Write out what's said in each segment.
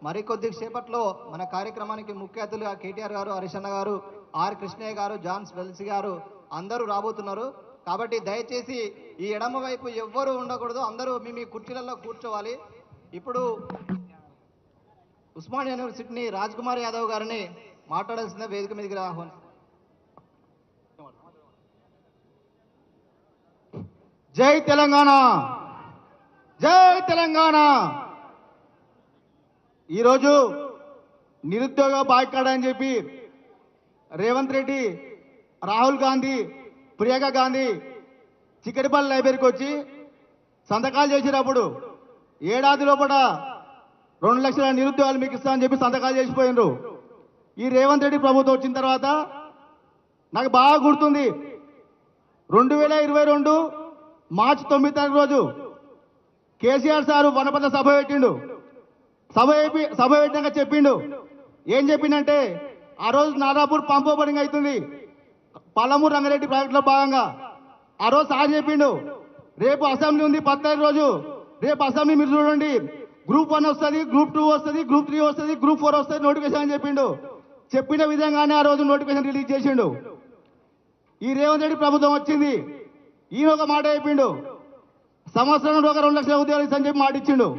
మరికొద్ది సేపట్లో మన కార్యక్రమానికి ముఖ్య అతిథులుగా కేటీఆర్ గారు, హరీష్ అన్న గారు, ఆర్ కృష్ణయ్య గారు, జాన్స్ వెల్సి గారు అందరూ రాబోతున్నారు. కాబట్టి దయచేసి ఈ ఎడమ వైపు ఎవ్వరూ ఉండకూడదు, అందరూ మీ కుర్చీలలో కూర్చోవాలి. ఇప్పుడు ఉస్మానియా యూనివర్సిటీని రాజ్ కుమార్ యాదవ్ గారిని మాట్లాడాల్సిన వేదిక మీదకి ఆహ్వానం. జై తెలంగాణ, జై తెలంగాణ. ఈరోజు నిరుద్యోగ బాయ్కాట్ అని చెప్పి రేవంత్ రెడ్డి, రాహుల్ గాంధీ, ప్రియాంక గాంధీ చిక్కడిపల్లి లైబ్రరీకి వచ్చి సంతకాలు చేసినప్పుడు ఏడాది లోపల 2 లక్షల నిరుద్యోగాలు మీకు ఇస్తామని చెప్పి సంతకాలు చేసిపోయినరు. ఈ రేవంత్ రెడ్డి ప్రభుత్వం వచ్చిన తర్వాత నాకు బాగా గుర్తుంది, 2022 మార్చి 9 తారీఖు రోజు కేసీఆర్ సారు వనపర్ల సభ పెట్టిండు. సభ పెట్టినాక చెప్పిండు, ఏం చెప్పిండంటే ఆ రోజు నారాపూర్ పంప్ ఓపెనింగ్ అవుతుంది పాలమూరు రంగారెడ్డి ప్రాజెక్టులో భాగంగా. ఆ రోజు సార్ చెప్పిండు, రేపు అసెంబ్లీ ఉంది 10 తారీఖు రోజు, రేపు అసెంబ్లీ మీరు చూడండి, గ్రూప్ 1 వస్తుంది, గ్రూప్ 2 వస్తుంది, గ్రూప్ 3 వస్తుంది, గ్రూప్ 4 వస్తుంది నోటిఫికేషన్ అని చెప్పిండు. చెప్పిన విధంగానే ఆ రోజు నోటిఫికేషన్ రిలీజ్ చేసిండు. ఈ రేవంత్ రెడ్డి ప్రభుత్వం వచ్చింది, ఈయన ఒక మాట చెప్పిండు, సంవత్సరం 2 లక్షల ఉద్యోగాలు ఇస్తామని చెప్పి మాట ఇచ్చిండు.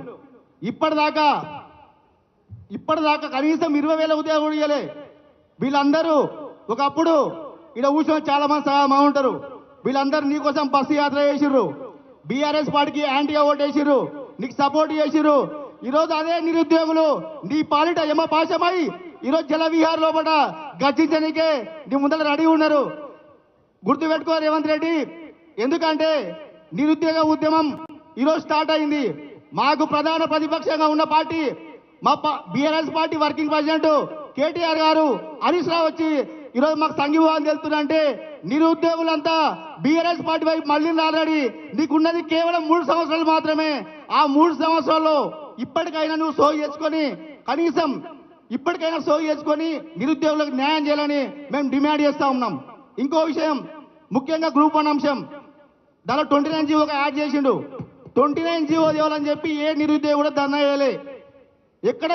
ఇప్పటిదాకా కనీసం 20,000 ఉద్యోగాలు కూడా ఇవ్వలే. వీళ్ళందరూ ఒకప్పుడు ఇక్కడ కూర్చొని చాలా మంది సహా ఉంటారు, వీళ్ళందరూ నీకోసం బస్సు యాత్ర చేసిర్రు, బీఆర్ఎస్ పార్టీకి యాంటీగా ఓటు వేసిర్రు, నీకు సపోర్ట్ చేసిర్రు. ఈరోజు అదే నిరుద్యోగులు నీ పాలిట యమ పాశమై ఈరోజు జలవిహార్ లోపల గర్జించడానికే నీ ముందర రెడీ ఉన్నారు. గుర్తుపెట్టుకో రేవంత్ రెడ్డి, ఎందుకంటే నిరుద్యోగ ఉద్యమం ఈరోజు స్టార్ట్ అయింది. మాకు ప్రధాన ప్రతిపక్షంగా ఉన్న పార్టీ మా BRS party working president KTR గారు, హరీష్ రావు వచ్చి ఈరోజు మాకు సంఘీభావం తెలుస్తుందంటే నిరుద్యోగులంతా బీఆర్ఎస్ పార్టీ వైపు మళ్ళీ ఆల్రెడీ నీకున్నది కేవలం 3 సంవత్సరాలు మాత్రమే. ఆ 3 సంవత్సరాల్లో ఇప్పటికైనా నువ్వు సోయి చేసుకొని, కనీసం ఇప్పటికైనా సోయి చేసుకొని నిరుద్యోగులకు న్యాయం చేయాలని మేము డిమాండ్ చేస్తా ఉన్నాం. ఇంకో విషయం, ముఖ్యంగా గ్రూప్ 1 అంశం, దానిలో 29 జీవో యాడ్ చేసిండు. 29 జీవో ఇవ్వాలని చెప్పి ఏ నిరుద్యోగి కూడా ధర్నా చేయలే. ఎక్కడ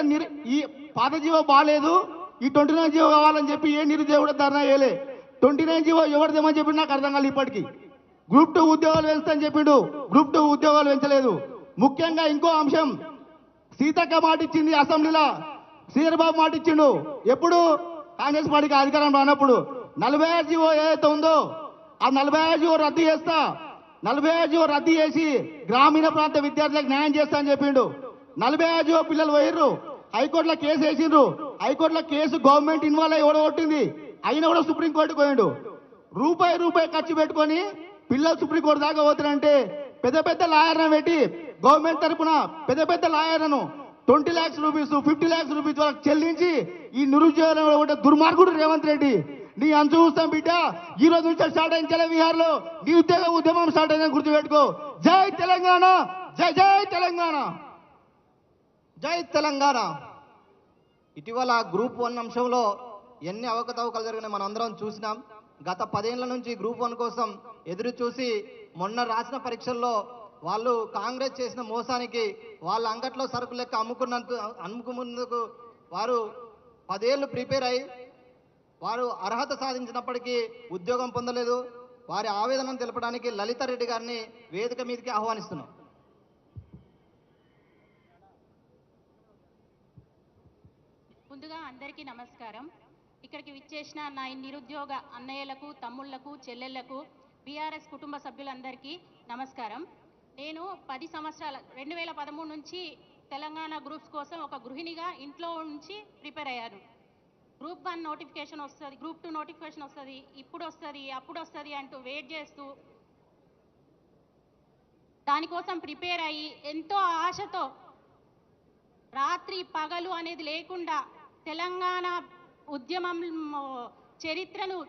ఈ పాత జీవో బాగాలేదు, ఈ 29 జీవో కావాలని చెప్పి ఏ నిరుద్యోగి కూడా ధర్నా చేయలే. 29 జీవో ఎవరిదేమని చెప్పి నాకు అర్థం కాలేదు. ఇప్పటికీ గ్రూప్ 2 ఉద్యోగాలు పెంచుతాని చెప్పిండు, గ్రూప్ 2 ఉద్యోగాలు పెంచలేదు. ముఖ్యంగా ఇంకో అంశం, సీతక్క మాట ఇచ్చింది అసెంబ్లీలో, శ్రీధర్ బాబు మాట ఇచ్చిండు. ఎప్పుడు కాంగ్రెస్ పార్టీకి అధికారం రానప్పుడు 46 జీవో ఏదైతే ఉందో ఆ 46 జీవో రద్దు చేస్తా, 46 జీవో రద్దు చేసి గ్రామీణ ప్రాంత విద్యార్థులకు న్యాయం చేస్తా అని చెప్పిండు. 46 జీవో పిల్లలు పోయిర్రు, హైకోర్టులో కేసు వేసిండ్రు, హైకోర్టులో కేసు గవర్నమెంట్ ఇన్వాల్వ్ అయ్యి ఓడగొట్టింది, అయినా కూడా సుప్రీంకోర్టుకు పోయిండు. రూపాయి ఖర్చు పెట్టుకొని పిల్లలు సుప్రీంకోర్టు దాకా పోతారంటే పెద్ద లాయర్లను పెట్టి గవర్నమెంట్ తరఫున పెద్ద లాయర్లను 20 lakhs రూపీస్ 50 lakhs రూపీస్ వరకు చెల్లించి ఈ నిరుద్యోగులు దుర్మార్గుడు రేవంత్ రెడ్డి. నీ అంచు చూస్తాం బిడ్డ, ఈ రోజు నుంచి స్టార్ట్ అయిన జలవిహార్లో నిరుద్యోగ ఉద్యమం స్టార్ట్ అయిందని గుర్తుపెట్టుకో. జై తెలంగాణ, జై జై తెలంగాణ, జై తెలంగాణ. ఇటీవల గ్రూప్ 1 అంశంలో ఎన్ని అవకతవకలు జరిగినాయి మనం అందరం చూసినాం. గత 10 ఏళ్ల నుంచి గ్రూప్ 1 కోసం ఎదురు చూసి మొన్న రాసిన పరీక్షల్లో వాళ్ళు కాంగ్రెస్ చేసిన మోసానికి వాళ్ళ అంగట్లో సరుకు లెక్క అమ్ముకున్నందుకు వారు 10 ఏళ్ళు ప్రిపేర్ అయ్యి వారు అర్హత సాధించినప్పటికీ ఉద్యోగం పొందలేదు. వారి ఆవేదనను తెలపడానికి లలిత రెడ్డి గారిని వేదిక మీదకి ఆహ్వానిస్తున్నాం. ముందుగా అందరికీ నమస్కారం. ఇక్కడికి విచ్చేసిన నా నిరుద్యోగ అన్నయ్యలకు, తమ్ముళ్లకు, చెల్లెళ్లకు, బీఆర్ఎస్ కుటుంబ సభ్యులందరికీ నమస్కారం. నేను 10 సంవత్సరాల 2013 నుంచి తెలంగాణ గ్రూప్స్ కోసం ఒక గృహిణిగా ఇంట్లో నుంచి ప్రిపేర్ అయ్యాను. గ్రూప్ 1 నోటిఫికేషన్ వస్తుంది, గ్రూప్ 2 నోటిఫికేషన్ వస్తుంది, ఇప్పుడు వస్తుంది, అప్పుడు వస్తుంది అంటూ వెయిట్ చేస్తూ దానికోసం ప్రిపేర్ అయ్యి ఎంతో ఆశతో రాత్రి పగలు అనేది లేకుండా తెలంగాణ ఉద్యమం చరిత్రను